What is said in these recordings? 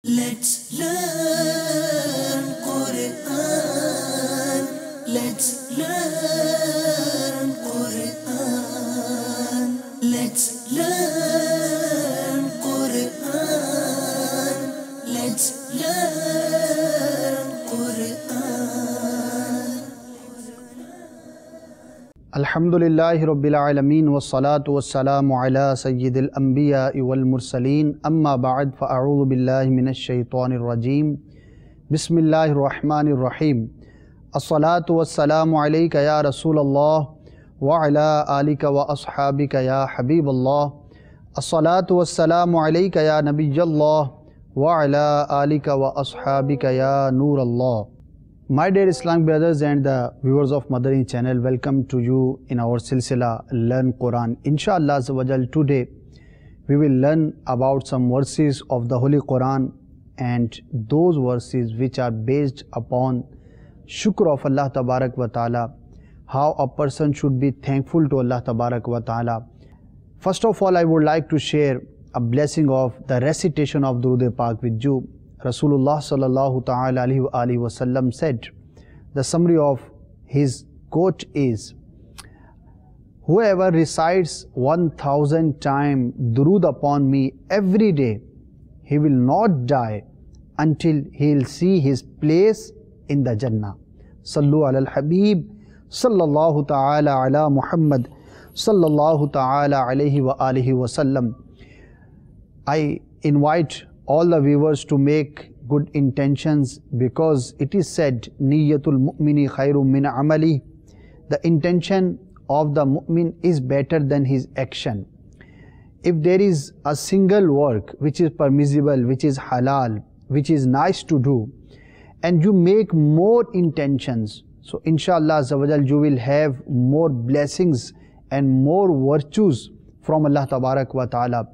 Let's learn Quran. Let's learn Quran. Let's learn Quran. Let's learn Quran. Alhamdulillahi Rabbil Alameen wassalatu wassalamu ala sayyidil anbiya'i wal mursaleen amma ba'd fa'a'udhu billahi minash shaitanir rajeem bismillahir rahmanir rahim as-salatu wassalamu alayka ya Rasulallah wa ala alika wa ashabika ya Habiballah as-salatu wassalamu alayka ya Nabiyyallah wa ala alika wa ashabika ya Nurallah. My dear Islamic brothers and the viewers of Madani channel, welcome to you in our silsila Learn Quran. Inshallah Azawajal, today we will learn about some verses of the Holy Quran, and those verses which are based upon shukr of Allah Tabarak wa Ta'ala, how a person should be thankful to Allah Tabarak wa Ta'ala. First of all, I would like to share a blessing of the recitation of Durud Pak with you. Rasulullah sallallahu ta'ala alayhi wa sallam said, the summary of his quote is, whoever recites 1000 times durood upon me every day, he will not die until he will see his place in the Jannah. Sallu ala al-Habib sallallahu ta'ala ala Muhammad sallallahu ta'ala alayhi wa alihi wa sallam. I invite all the viewers to make good intentions, because it is said, Niyyatul mu'mini khairum min amali. The intention of the mu'min is better than his action. If there is a single work which is permissible, which is halal, which is nice to do, and you make more intentions, so inshallah Azawajal, you will have more blessings and more virtues from Allah Tabarak wa Ta'ala.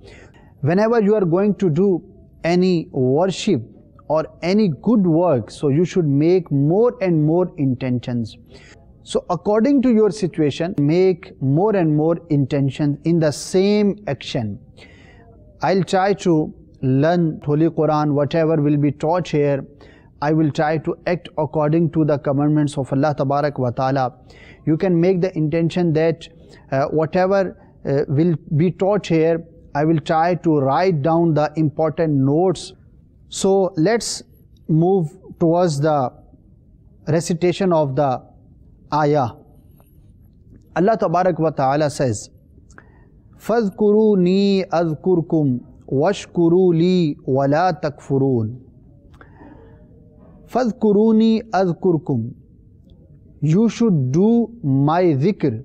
Whenever you are going to do any worship or any good work, so you should make more and more intentions. So according to your situation, make more and more intentions in the same action. I'll try to learn Holy Quran, whatever will be taught here, I will try to act according to the commandments of Allah Tabarak wa Ta'ala. You can make the intention that whatever will be taught here, I will try to write down the important notes. So let's move towards the recitation of the ayah. Allah Tabarak wa Ta'ala says, فَاذْكُرُونِي أَذْكُرْكُمْ وَاشْكُرُوا لِي وَلَا تَكْفُرُونَ. فَاذْكُرُونِي أَذْكُرْكُمْ. You should do my dhikr.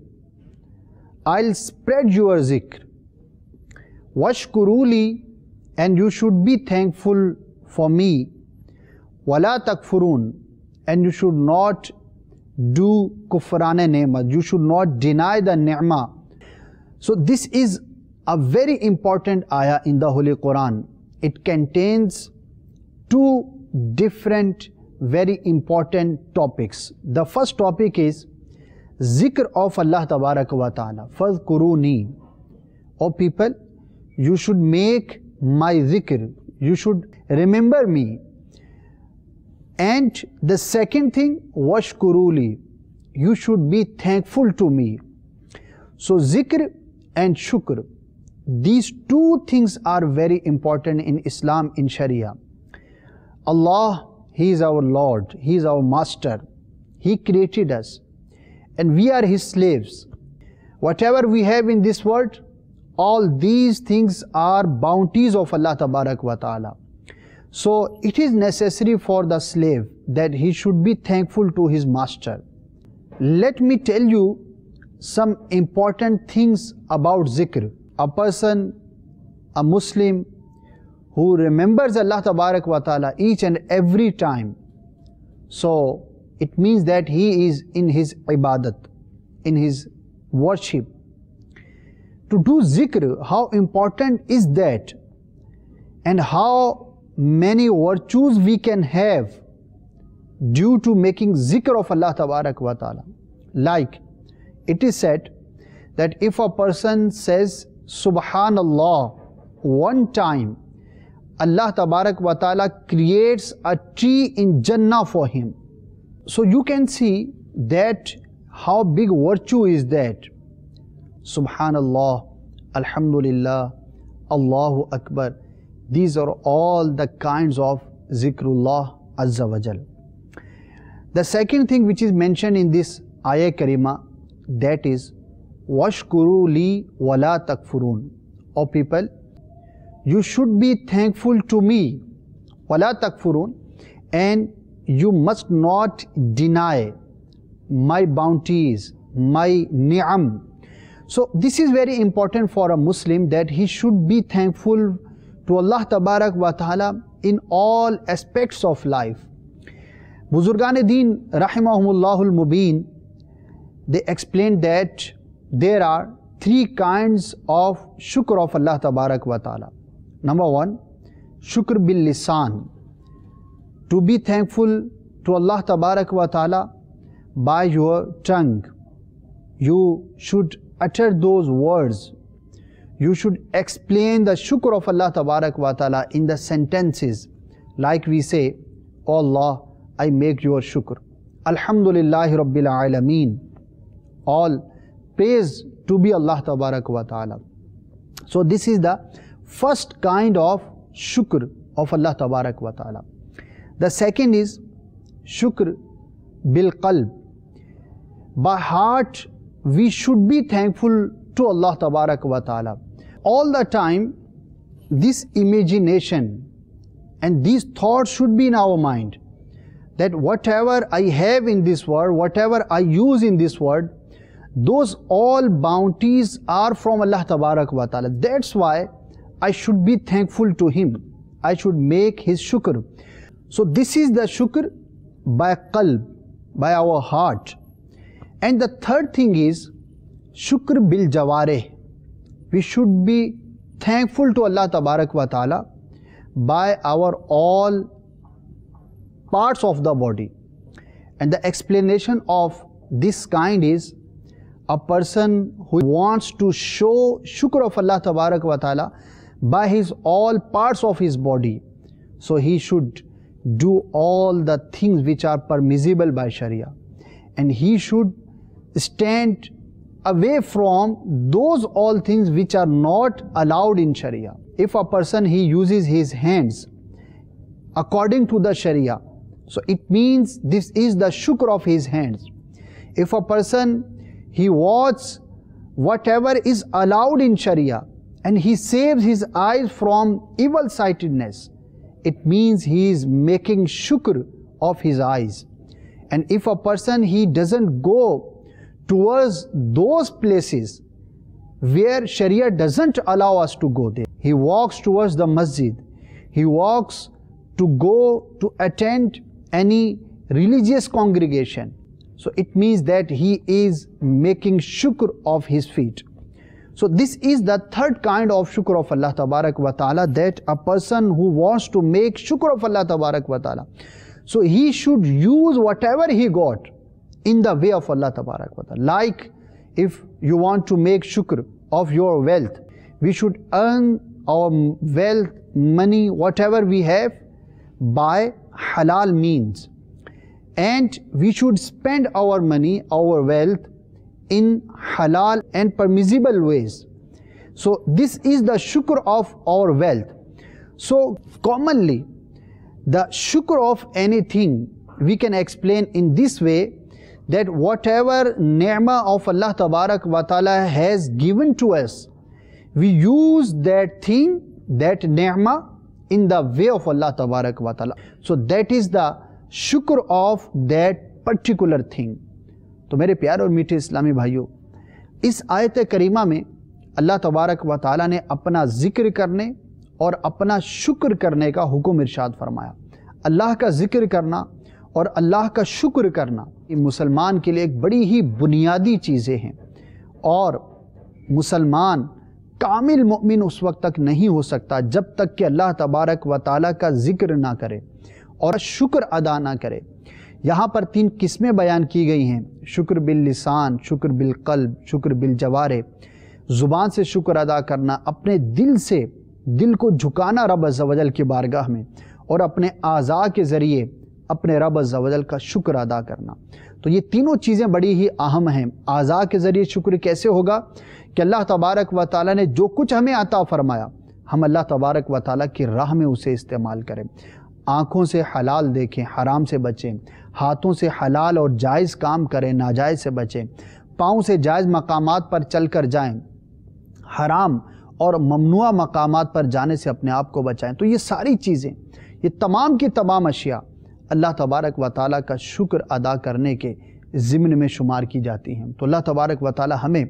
I'll spread your zikr. Washkuruli, and you should be thankful for me. Wala takfurun, and you should not do kufrane ni'mah, you should not deny the ni'mah. So this is a very important ayah in the Holy Quran. It contains two different very important topics. The first topic is zikr of Allah Tabarak wa Ta'ala. Fadhkuruni. O people, you should make my zikr, you should remember me. And the second thing, washkuruli, you should be thankful to me. So zikr and shukr, these two things are very important in Islam, in Sharia. Allah, He is our Lord, He is our Master, He created us, and we are His slaves. Whatever we have in this world, all these things are bounties of Allah Tabarak wa Ta'ala. So it is necessary for the slave that he should be thankful to his master. Let me tell you some important things about zikr. A person, a Muslim who remembers Allah Tabarak wa Ta'ala each and every time, so it means that he is in his ibadat, in his worship. To do zikr, how important is that, and how many virtues we can have due to making zikr of Allah Tabarak wa Ta'ala. Like it is said that if a person says Subhanallah one time, Allah Tabarak wa Ta'ala creates a tree in Jannah for him. So you can see that how big virtue is that. Subhanallah, Alhamdulillah, Allahu Akbar. These are all the kinds of zikrullah Azza wa Jal. The second thing which is mentioned in this ayah karima, that is washkuru li wala takfurun. O people, you should be thankful to me, wala takfurun, and you must not deny my bounties, my ni'am. So this is very important for a Muslim, that he should be thankful to Allah Tabarak wa Ta'ala in all aspects of life. Buzurgan Deen Rahimahumullahu Mubin, they explained that there are three kinds of shukr of Allah Tabarak wa Ta'ala. Number one, shukr bil lisan, to be thankful to Allah Tabarak wa Ta'ala by your tongue. You should utter those words. You should explain the shukr of Allah Tabarak wa Ta'ala in the sentences, like we say, "Oh Allah, I make your shukr. Alhamdulillahi Rabbil Alameen." All praise to be Allah Tabarak wa Ta'ala. So this is the first kind of shukr of Allah Tabarak wa Ta'ala. The second is shukr bil qalb. By heart we should be thankful to Allah Tabarak wa Ta'ala. All the time this imagination and these thoughts should be in our mind, that whatever I have in this world, whatever I use in this world, those all bounties are from Allah Tabarak wa Ta'ala. That's why I should be thankful to Him. I should make His shukr. So this is the shukr by qalb, by our heart. And the third thing is shukr bil jawareh. We should be thankful to Allah Tabarak wa Ta'ala by our all parts of the body. And the explanation of this kind is, a person who wants to show shukr of Allah Tabarak wa Ta'ala by his all parts of his body, so he should do all the things which are permissible by Sharia, and he should stand away from those all things which are not allowed in Sharia. If a person he uses his hands according to the Sharia, so it means this is the shukr of his hands. If a person he watches whatever is allowed in Sharia and he saves his eyes from evil sightedness, it means he is making shukr of his eyes. And if a person he doesn't go towards those places where Sharia doesn't allow us to go there, he walks towards the masjid, he walks to go to attend any religious congregation, so it means that he is making shukr of his feet. So this is the third kind of shukr of Allah Tabarak wa Ta'ala, that a person who wants to make shukr of Allah Tabarak wa Ta'ala, so he should use whatever he got in the way of Allah Tabarak wa Ta'ala. Like if you want to make shukr of your wealth, we should earn our wealth, money, whatever we have, by halal means. And we should spend our money, our wealth, in halal and permissible ways. So this is the shukr of our wealth. So commonly the shukr of anything we can explain in this way, that whatever ni'mah of Allah Tabarak wa Ta'ala has given to us, we use that thing, that ni'mah, in the way of Allah Tabarak wa Ta'ala. So that is the shukr of that particular thing. तो मेरे प्यारे और मीठे इस्लामी भाइयों, इस आयत करीमा में अल्लाह तबारक व ताला ने अपना ज़िक्र करने और अपना शुक्र करने का हुक्म इरशाद फरमाया। अल्लाह का ज़िक्र करना और अल्लाह का शुक्र करना ये मुसलमान के लिए एक बड़ी ही बुनियादी चीज़ें हैं, और मुसलमान कामिल मोमिन उस वक्त तक नहीं हो सकता जब तक कि अल्लाह तबारक व ताला का ज़िक्र ना करे और शुक्र अदा ना करे। यहाँ पर 3 किस्में बयान की गई हैं, शुक्र बिल लिसान, शुक्र बिल क़ल्ब, शुक्र बिल जवारे। ज़ुबान से शुक्र अदा करना, अपने दिल से दिल को झुकाना रब अज़्ज़ा वजल की बारगाह में और अपने आज़ा के ज़रिए अपने रब अज़्ज़ा वजल का शुक्र अदा करना। तो ये तीनों चीज़ें बड़ी ही अहम हैं। आज़ा के ज़रिए शुक्र कैसे होगा कि अल्लाह तबारक व तआला ने जो कुछ हमें अता फ़रमाया, हम अल्लाह तबारक व तआला की राह में उसे इस्तेमाल करें। आँखों से हलाल देखें, हराम से बचें। हाथों से हलाल और जायज़ काम करें, नाजायज़ से बचें। पाँव से जायज़ मकामात पर चल कर जाएँ, हराम और ममनुआ मकामात पर जाने से अपने आप को बचाएं। तो ये सारी चीज़ें, ये तमाम की तमाम अशिया अल्लाह तबारक व तआला का शुक्र अदा करने के ज़िम्न में शुमार की जाती हैं। तो अल्लाह तबारक व तआला हमें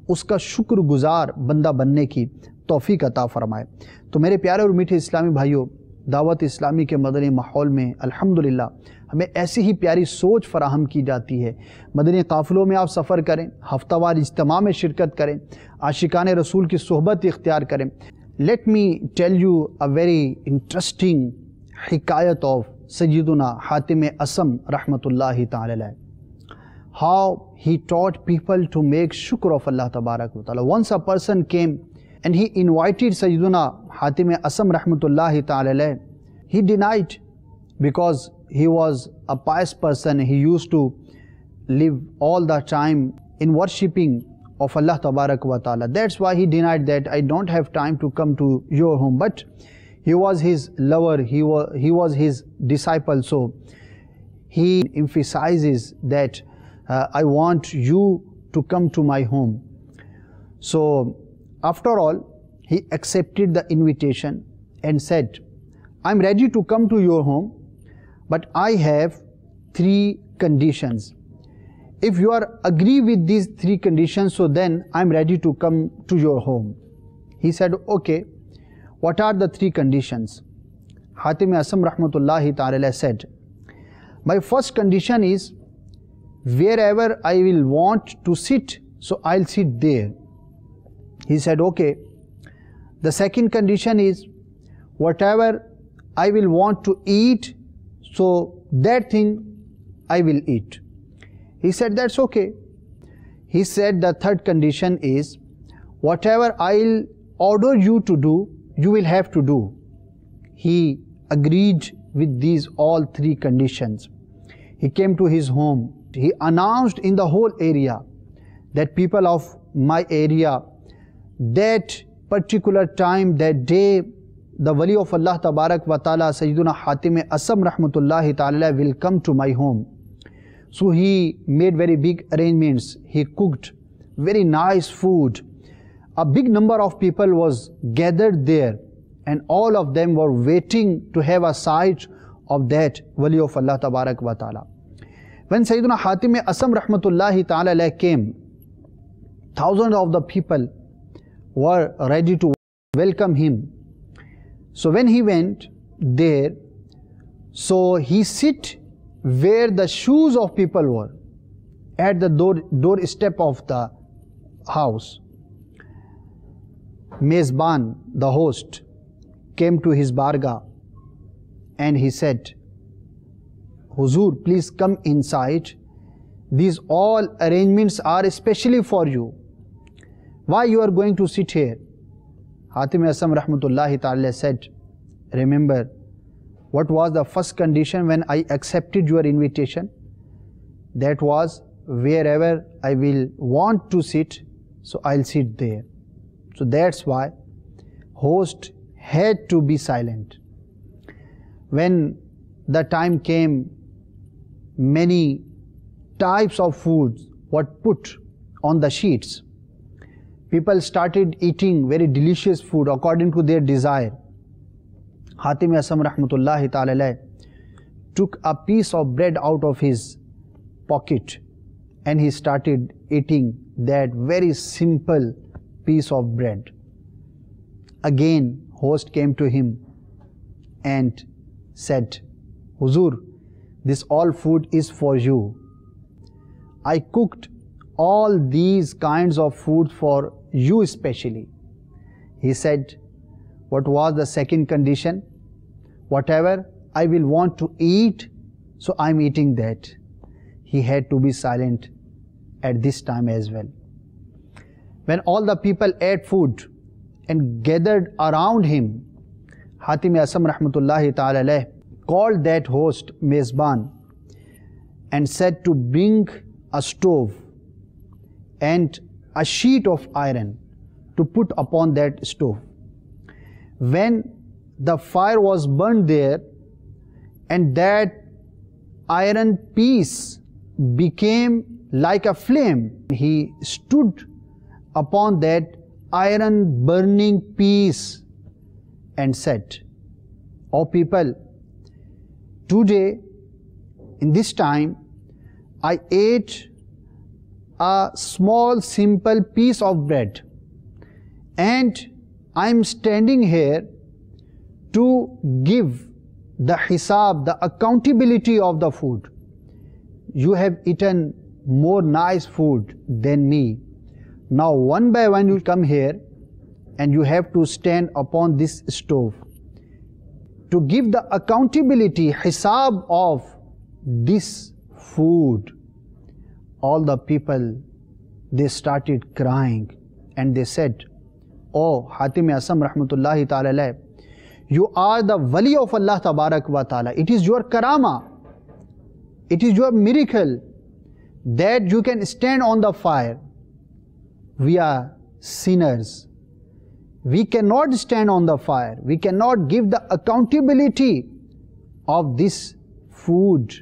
उसका शुक्रगुज़ार बंदा बनने की तौफ़ीक अता फ़रमाए। तो मेरे प्यारे और मीठे इस्लामी भाइयों, दावत इस्लामी के मदनी माहौल में अल्हम्दुलिल्लाह हमें ऐसी ही प्यारी सोच फ़राहम की जाती है। मदनी काफ़िलों में आप सफ़र करें, हफ्तावार इज्तिमा में शिरकत करें, आशिकाने रसूल की सोहबत इख्तियार करें। Let me tell you a very interesting हिकायत ऑफ सय्यदुना हातिम असम रहमतुल्लाहि ताला अलैह, how he taught people to make shukr of Allah tabarak wa ta'ala. Once a person came and he invited Sayyiduna Hatim Asam rahmatullahi ta'ala alayh. He denied because he was a pious person. He used to live all the time in worshipping of Allah tabarak wa ta'ala. That's why he denied that I don't have time to come to your home. But he was his lover, he was his disciple, so he emphasizes that I want you to come to my home. So after all, he accepted the invitation and said, I'm ready to come to your home, but I have 3 conditions. If you are agree with these 3 conditions, so then I'm ready to come to your home. He said, okay, what are the 3 conditions? Hatim Asam rahmatullahi ta'ala said, my first condition is, wherever I will want to sit, so I'll sit there. He said, okay. The second condition is, whatever I will want to eat, so that thing I will eat. He said, that's okay. He said, the third condition is, whatever I'll order you to do, you will have to do. He agreed with these all 3 conditions. He came to his home. He announced in the whole area that people of my area, that particular time, that day, the Wali of Allah Tabarak wa Ta'ala, Sayyiduna Hatim Asam Rahmatullahi Ta'ala will come to my home. So he made very big arrangements. He cooked very nice food. A big number of people was gathered there, and all of them were waiting to have a sight of that Wali of Allah Tabarak wa Ta'ala. When Sayyiduna Hatim Asam Rahmatullahi Ta'ala came, thousands of the people were ready to welcome him. So when he went there, so he sit where the shoes of people were, at the doorstep of the house. Mezban, the host, came to his barga and he said, Huzur, please come inside. These all arrangements are especially for you. Why you are going to sit here? Hatim Asam Rahmatullahi Ta'ala said, remember, what was the first condition when I accepted your invitation? That was, wherever I will want to sit, so I'll sit there. So that's why host had to be silent. When the time came, many types of foods were put on the sheets. People started eating very delicious food according to their desire. Hatim Asam Rahmatullahi Ta'ala took a piece of bread out of his pocket and he started eating that very simple piece of bread. Again, host came to him and said, Huzur, this all food is for you. I cooked all these kinds of food for you especially. He said, what was the second condition? Whatever I will want to eat, so I'm eating that. He had to be silent at this time as well. When all the people ate food and gathered around him, Hatim Asam rahmatullahi ta'ala alayh called that host Mezban and said to bring a stove and a sheet of iron to put upon that stove. When the fire was burned there and that iron piece became like a flame, he stood upon that iron burning piece and said, "O people, today in this time I ate a small simple piece of bread and I am standing here to give the hisab, the accountability of the food. You have eaten more nice food than me. Now one by one you come here and you have to stand upon this stove to give the accountability, hisab of this food." All the people, they started crying and they said, "Oh Hatim Asam rahmatullahi ta'ala alayh, you are the wali of Allah tabarak wa ta'ala. It is your karama, it is your miracle that you can stand on the fire. We are sinners. We cannot stand on the fire. We cannot give the accountability of this food."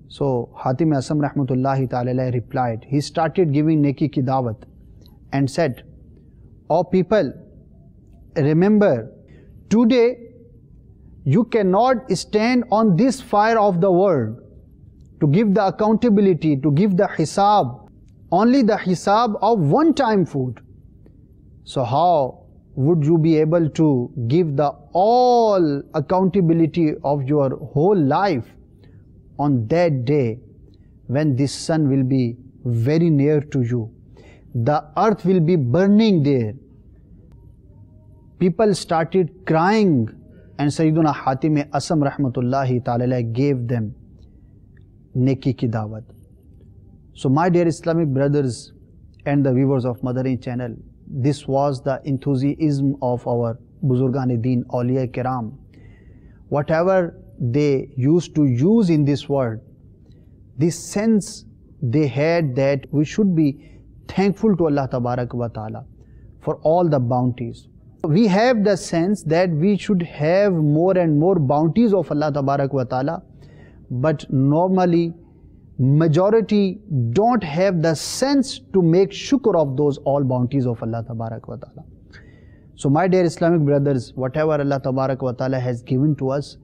So Hatim Asam rahmatullahi ta'ala alayh replied, he started giving neki ki dawat and said, "O people, remember, today you cannot stand on this fire of the world to give the accountability, to give the hisab, only the hisab of one time food. So how would you be able to give the all accountability of your whole life on that day when this sun will be very near to you? The earth will be burning there." People started crying and Sayyiduna Hatim Asam rahmatullahi ta'ala gave them neki ki dawat. So my dear Islamic brothers and the viewers of Madani channel, this was the enthusiasm of our Buzurgan-e-Deen, Awliya Kiram. Whatever they used to use in this world, this sense they had that we should be thankful to Allah Tabarak wa Ta'ala for all the bounties. We have the sense that we should have more and more bounties of Allah Tabarak wa Ta'ala, but normally majority don't have the sense to make shukr of those all bounties of Allah Tabarak wa Ta'ala. So my dear Islamic brothers, whatever Allah Tabarak wa Ta'ala has given to us,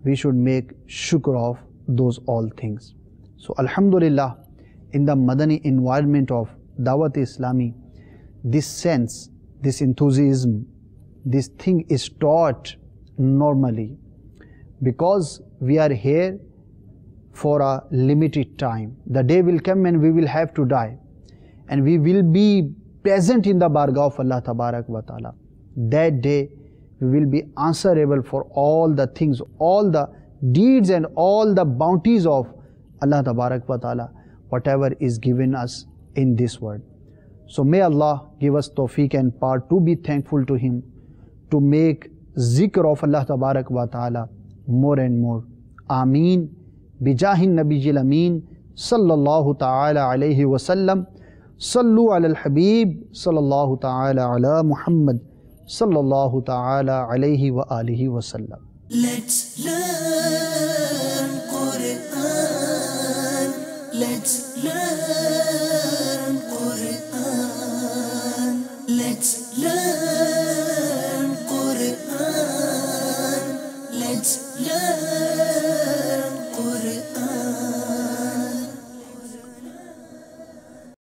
we should make shukr of those all things. So Alhamdulillah, in the Madani environment of Dawat-e-Islami, this sense, this enthusiasm, this thing is taught normally, because we are here for a limited time. The day will come and we will have to die, and we will be present in the bargah of Allah Tabarak wa Ta'ala. That day we will be answerable for all the things, all the deeds and all the bounties of Allah Tabarak wa Ta'ala, whatever is given us in this world. So may Allah give us tawfiq and power to be thankful to Him, to make zikr of Allah Tabarak wa Ta'ala more and more. Ameen. Bijahin Nabiyil Ameen sallallahu ta'ala alayhi wa sallam. Sallu ala al-Habib sallallahu ta'ala ala Muhammad sallallahu ta'ala alayhi wa alihi wa sallam. Let's learn Quran. Let's learn